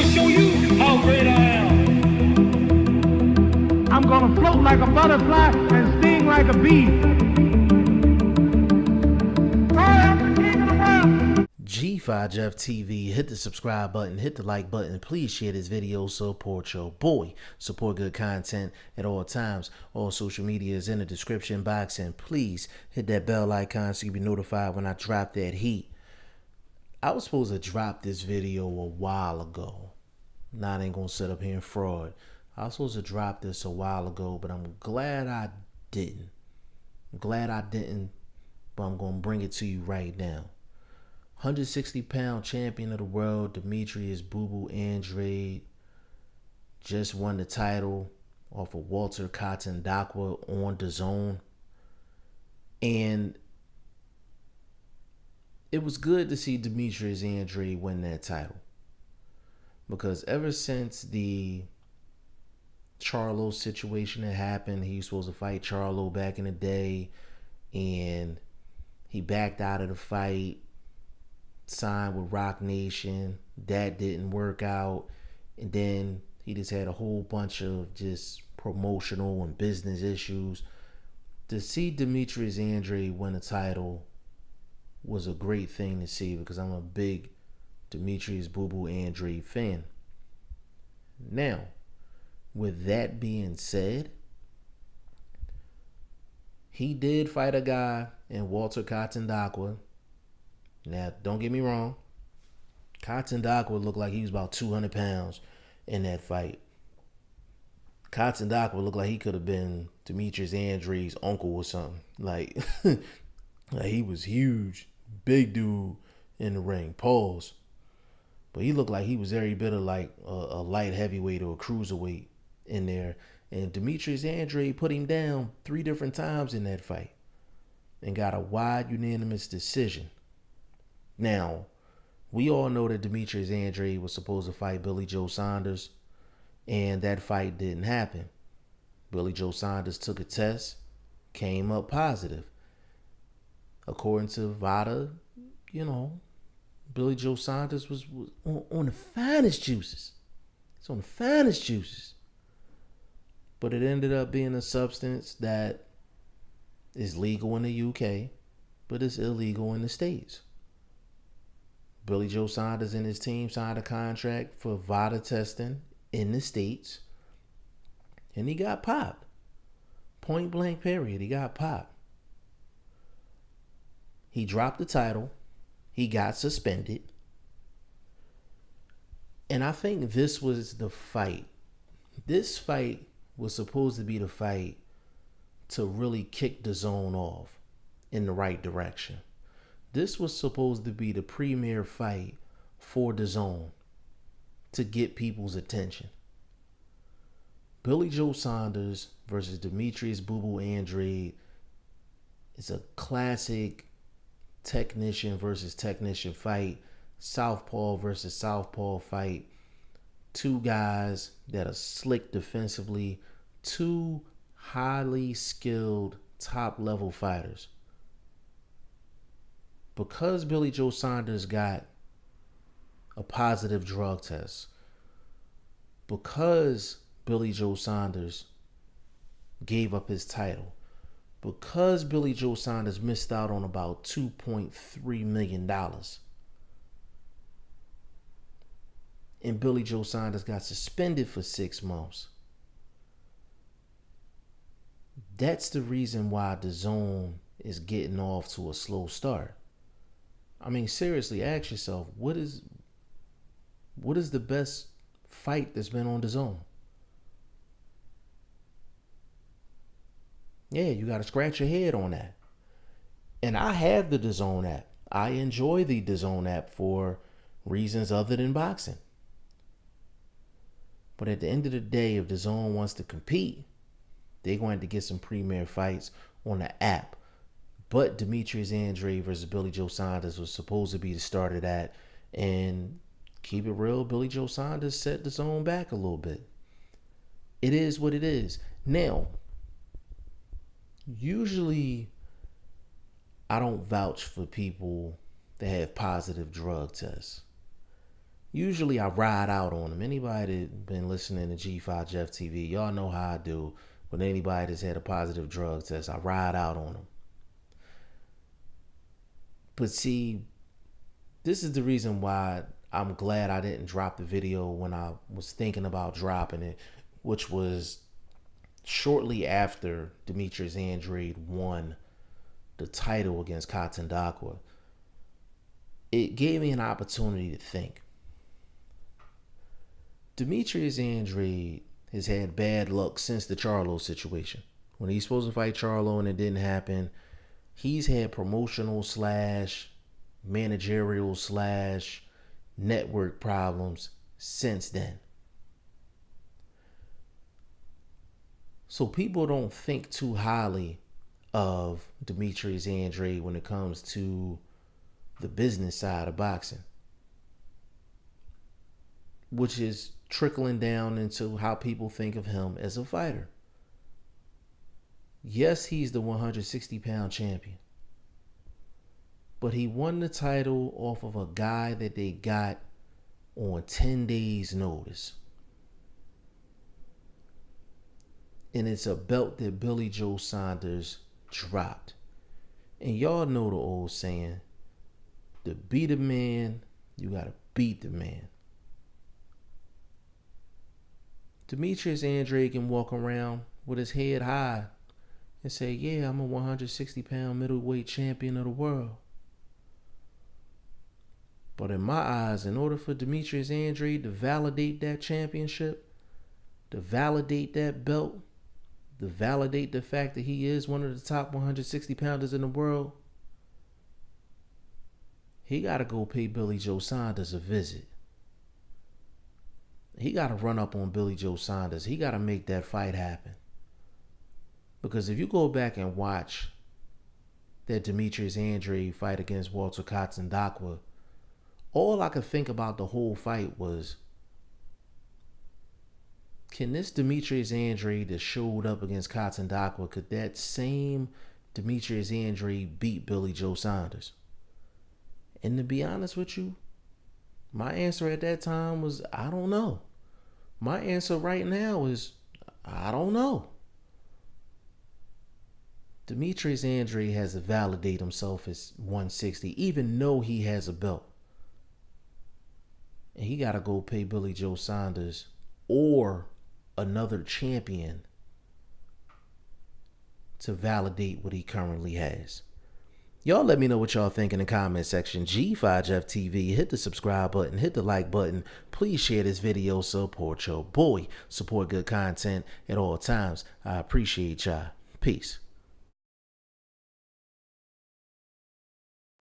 show you how great I am. I'm gonna float like a butterfly and sting like a bee. I am the king of the world. G5 Jeff TV, hit the subscribe button, hit the like button, please share this video, support your boy, support good content at all times. All social media is in the description box, and please hit that bell icon so you be notified when I drop that heat. I was supposed to drop this video a while ago. Now I ain't gonna sit up here and fraud. I was supposed to drop this a while ago, but I'm glad I didn't. But I'm gonna bring it to you right now. 160-pound champion of the world, Demetrius Boo Boo Andrade, just won the title off of Walter Katandakwa on DAZN. And it was good to see Demetrius Andrade win that title. Because ever since the Charlo situation that happened, he was supposed to fight Charlo back in the day, and he backed out of the fight, signed with Rock Nation. That didn't work out, and then he just had a whole bunch of just promotional and business issues. To see Demetrius Andrade win a title was a great thing to see, because I'm a big Demetrius Boo Boo Andrade fan. Now, with that being said, he did fight a guy in Walter Katandakwa. Now, don't get me wrong. Katandakwa looked like he was about 200 pounds in that fight. Katandakwa looked like he could have been Demetrius Andrade's uncle or something. Like, like he was huge, big dude in the ring. Pause. But he looked like he was every bit of like a light heavyweight or a cruiserweight in there. And Demetrius Andrade put him down 3 different times in that fight and got a wide unanimous decision. Now, we all know that Demetrius Andrade was supposed to fight Billy Joe Saunders, and that fight didn't happen. Billy Joe Saunders took a test, came up positive. According to VADA, Billy Joe Saunders was on the finest juices. It's on the finest juices. But it ended up being a substance that is legal in the UK, but it's illegal in the States. Billy Joe Saunders and his team signed a contract for VADA testing in the States, and he got popped. Point blank period, he got popped. He dropped the title. He got suspended. And I think this was the fight. This fight was supposed to be the fight to really kick DAZN off in the right direction. This was supposed to be the premier fight for DAZN to get people's attention. Billy Joe Saunders versus Demetrius Boo Boo Andrade is a classic technician versus technician fight, southpaw versus southpaw fight. 2 guys that are slick defensively, 2 highly skilled top level fighters. Because Billy Joe Saunders got a positive drug test, because Billy Joe Saunders gave up his title, because Billy Joe Saunders missed out on about $2.3 million, and Billy Joe Saunders got suspended for 6 months, that's the reason why DAZN is getting off to a slow start. I mean, seriously, ask yourself, what is the best fight that's been on DAZN? Yeah, you got to scratch your head on that. And I have the DAZN app. I enjoy the DAZN app for reasons other than boxing. But at the end of the day, if DAZN wants to compete, they're going to get some premier fights on the app. But Demetrius Andrade versus Billy Joe Saunders was supposed to be the start of that. And keep it real, Billy Joe Saunders set DAZN back a little bit. It is what it is. Now, usually I don't vouch for people that have positive drug tests. Usually I ride out on them. Anybody that been listening to G5 Jeff TV, y'all know how I do. With anybody that's had a positive drug test, I ride out on them. But see, this is the reason why I'm glad I didn't drop the video when I was thinking about dropping it, which was shortly after Demetrius Andrade won the title against Katandakwa. It gave me an opportunity to think. Demetrius Andrade has had bad luck since the Charlo situation. When he's supposed to fight Charlo and it didn't happen, he's had promotional / managerial / network problems since then. So people don't think too highly of Demetrius Andrade when it comes to the business side of boxing, which is trickling down into how people think of him as a fighter. Yes, he's the 160-pound champion, but he won the title off of a guy that they got on 10 days' notice. And it's a belt that Billy Joe Saunders dropped. And y'all know the old saying, to beat a man, you gotta beat the man. Demetrius Andrade can walk around with his head high and say, yeah, I'm a 160-pound middleweight champion of the world. But in my eyes, in order for Demetrius Andrade to validate that championship, to validate that belt, to validate the fact that he is one of the top 160-pounders in the world, he got to go pay Billy Joe Saunders a visit. He got to run up on Billy Joe Saunders. He got to make that fight happen. Because if you go back and watch that Demetrius Andrade fight against Walter Katandakwa, all I could think about the whole fight was, can this Demetrius Andrade that showed up against Katandakwa, could that same Demetrius Andrade beat Billy Joe Saunders? And to be honest with you, my answer at that time was, I don't know. My answer right now is, I don't know. Demetrius Andrade has to validate himself as 160, even though he has a belt. And he got to go pay Billy Joe Saunders or another champion to validate what he currently has. Y'all let me know what y'all think in the comment section. G5 Jeff TV, hit the subscribe button, hit the like button. Please share this video, support your boy. Support good content at all times. I appreciate y'all. Peace.